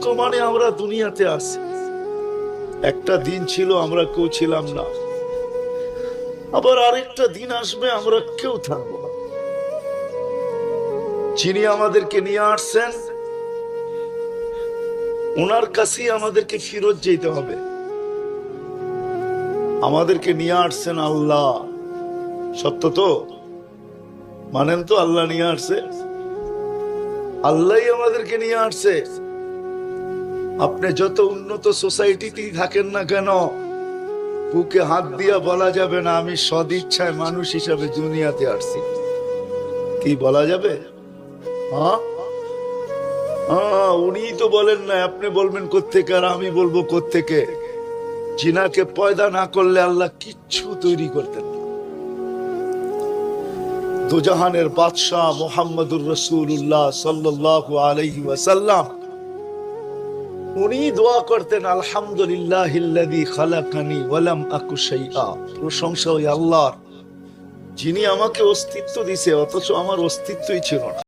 বর্তমানে আমরা দুনিয়াতে আছি, একটা দিন ছিল আমরা কেউ ছিলাম না, আবার আরেকটা দিন আসবে আমরা কেউ থাকবো না। যিনি আমাদেরকে নিয়ে আসছেন ওনার কাছেই আমাদেরকে ফিরত যেতে হবে। আমাদেরকে নিয়ে আসছেন আল্লাহ, সত্য তো মানেন তো? আল্লাহ নিয়ে আসছে, আল্লাহই আমাদেরকে নিয়ে আসছে। আপনি যত উন্নত সোসাইটিতেই থাকেন না কেন, বুকে হাত দিয়া বলা যাবে না আমি সদিচ্ছায় মানুষ হিসাবে দুনিয়াতে আসছি। কি বলা যাবে? উনি তো বলেন না, আপনি বলবেন কোত্থেকে আর আমি বলবো কোত্থেকে। জিনাকে পয়দা না করলে আল্লাহ কিচ্ছু তৈরি করতেন না। দুজাহানের বাদশাহ মুহাম্মদুর রাসূলুল্লাহ সাল্লাল্লাহু আলাইহি ওয়াসাল্লাম, উনি দোয়া করতেন আলহামদুলিল্লাহিল্লাযী খালাকানি ওয়া লাম আকু শাইআ। প্রশংসা ওই আল্লাহর যিনি আমাকে অস্তিত্ব দিয়েছে অথচ আমার অস্তিত্বই ছিল না।